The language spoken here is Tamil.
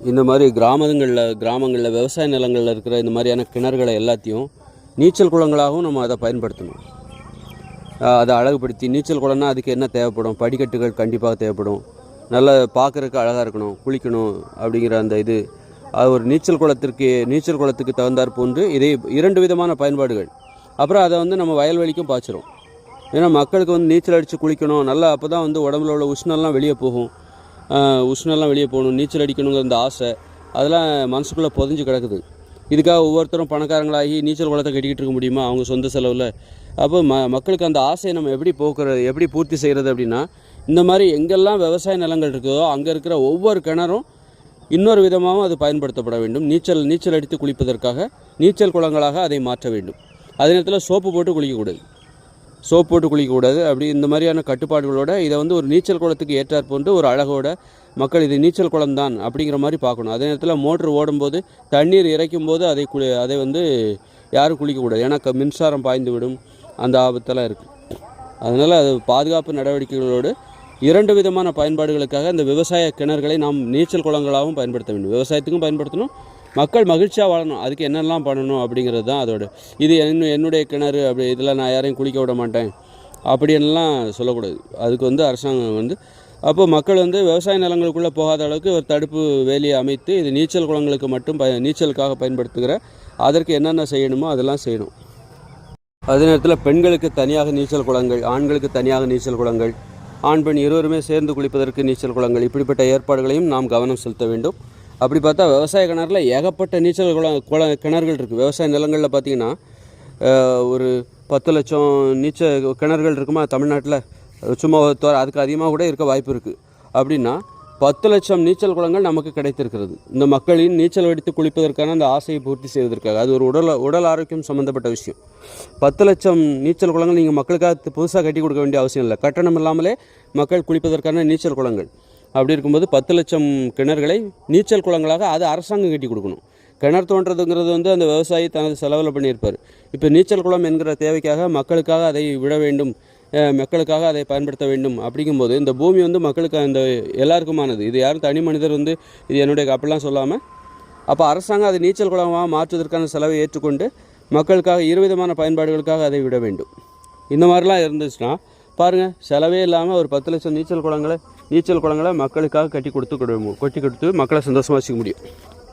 இந்த மாதிரி கிராமங்களில் விவசாய நிலங்களில் இருக்கிற இந்த மாதிரியான கிணறுகளை எல்லாத்தையும் நீச்சல் குளங்களாகவும் நம்ம அதை பயன்படுத்தணும். அதை அழகுபடுத்தி நீச்சல் குளம்னா அதுக்கு என்ன தேவைப்படும்? படிக்கட்டுகள் கண்டிப்பாக தேவைப்படும். நல்லா பார்க்குறதுக்கு அழகாக இருக்கணும், குளிக்கணும் அப்படிங்கிற அந்த இது அது ஒரு நீச்சல் குளத்துக்கு தகுந்தாற் போன்று இதை 2 விதமான பயன்பாடுகள். அப்புறம் அதை வந்து நம்ம வயல்வெளிக்கும் பாய்ச்சிரும். ஏன்னா மக்களுக்கு வந்து நீச்சல் அடித்து குளிக்கணும், நல்லா அப்போ தான் வந்து உடம்புல உள்ள உஷ்ணம்லாம் வெளியே போகும். வெளியே போகணும், நீச்சல் அடிக்கணுங்கிற அந்த ஆசை அதெல்லாம் மனசுக்குள்ளே புதைஞ்சு கிடக்குது. இதுக்காக ஒவ்வொருத்தரும் பணக்காரங்களாகி நீச்சல் குளத்தை கட்டிக்கிட்டு இருக்க முடியுமா அவங்க சொந்த செலவில்? அப்போ மக்களுக்கு அந்த ஆசையை நம்ம எப்படி பூர்த்தி செய்கிறது அப்படின்னா, இந்த மாதிரி எங்கெல்லாம் விவசாய நிலங்கள் இருக்குதோ அங்கே இருக்கிற ஒவ்வொரு கிணறும் இன்னொரு விதமாகவும் அது பயன்படுத்தப்பட வேண்டும். நீச்சல் அடித்து குளிப்பதற்காக நீச்சல் குளங்களாக அதை மாற்ற வேண்டும். அதே நேரத்தில் சோப்பு போட்டு குளிக்கக்கூடாது. அப்படி இந்த மாதிரியான கட்டுப்பாடுகளோட இதை வந்து ஒரு நீச்சல் குளத்துக்கு ஏற்றாற் போன்று ஒரு அழகோட மக்கள் இது நீச்சல் குளம் தான் அப்படிங்கிற மாதிரி பார்க்கணும். அதே நேரத்தில் மோட்ரு ஓடும்போது தண்ணீர் இறைக்கும் போது அதை வந்து யாரும் குளிக்கக்கூடாது. ஏன்னா மின்சாரம் பாய்ந்து விடும், அந்த ஆபத்தெல்லாம் இருக்குது. அதனால் அது பாதுகாப்பு நடவடிக்கைகளோடு 2 விதமான பயன்பாடுகளுக்காக இந்த விவசாய கிணறுகளை நாம் நீச்சல் குளங்களாகவும் பயன்படுத்த வேண்டும். விவசாயத்துக்கும் பயன்படுத்தணும், மக்கள் மகிழ்ச்சியாக வாழணும். அதுக்கு என்னெல்லாம் பண்ணணும் அப்படிங்கிறது தான் அதோட. இது என்னுடைய கிணறு, அப்படி இதில் நான் யாரையும் குளிக்க விட மாட்டேன் அப்படின்லாம் சொல்லக்கூடாது. அதுக்கு வந்து அரசாங்கம் வந்து அப்போ மக்கள் வந்து விவசாய நிலங்களுக்குள்ளே போகாத அளவுக்கு ஒரு தடுப்பு வேலியை அமைத்து இது நீச்சல் குளங்களுக்கு மட்டும் நீச்சலுக்காக பயன்படுத்துகிற அதற்கு என்னென்ன செய்யணுமோ அதெல்லாம் செய்யணும். அதே நேரத்தில் பெண்களுக்கு தனியாக நீச்சல் குளங்கள், ஆண்களுக்கு தனியாக நீச்சல் குளங்கள், ஆண் பெண் இருவருமே சேர்ந்து குளிப்பதற்கு நீச்சல் குளங்கள், இப்படிப்பட்ட ஏற்பாடுகளையும் நாம் கவனம் செலுத்த வேண்டும். அப்படி பார்த்தா விவசாய கிணறுல ஏகப்பட்ட நீச்சல் கிணறுகள் இருக்குது. விவசாய நிலங்களில் பார்த்திங்கன்னா ஒரு 10 லட்சம் நீச்சல் கிணறுகள் இருக்குமா தமிழ்நாட்டில்? சும்மா அதுக்கு அதிகமாக கூட இருக்க வாய்ப்பு இருக்குது. அப்படின்னா 10 லட்சம் நீச்சல் குளங்கள் நமக்கு கிடைத்திருக்கிறது. இந்த மக்களின் நீச்சல் அடித்து குளிப்பதற்கான அந்த ஆசையை பூர்த்தி செய்வதற்காக. அது ஒரு உடல் ஆரோக்கியம் சம்மந்தப்பட்ட விஷயம். 10 லட்சம் நீச்சல் குளங்கள் நீங்கள் மக்களுக்காக புதுசாக கட்டி கொடுக்க வேண்டிய அவசியம் இல்லை. கட்டணம் இல்லாமலே மக்கள் குளிப்பதற்கான நீச்சல் குளங்கள். அப்படி இருக்கும்போது 10 லட்சம் கிணறுகளை நீச்சல் குளங்களாக அது அரசாங்கம் கட்டி கொடுக்கணும். கிணறு தோன்றதுங்கிறது வந்து அந்த விவசாயி தனது செலவில் பண்ணியிருப்பார். இப்போ நீச்சல் குளம் என்கிற தேவைக்காக மக்களுக்காக அதை விட வேண்டும், மக்களுக்காக அதை பயன்படுத்த வேண்டும். அப்படிங்கும்போது இந்த பூமி வந்து மக்களுக்கு அந்த எல்லாருக்குமானது. இது யாரும் தனி மனிதர் வந்து இது என்னுடைய அப்படிலாம் சொல்லாமல், அப்போ அரசாங்கம் அதை நீச்சல் குளமாக மாற்றுவதற்கான செலவை ஏற்றுக்கொண்டு மக்களுக்காக 2 விதமான பயன்பாடுகளுக்காக அதை விட வேண்டும். இந்த மாதிரிலாம் இருந்துச்சுன்னா பாருங்கள், செலவே இல்லாமல் ஒரு 10 லட்சம் நீச்சல் குளங்களை மக்களுக்காக கட்டி கொடுத்து மக்களை சந்தோஷமாக வச்சுக்க முடியும்.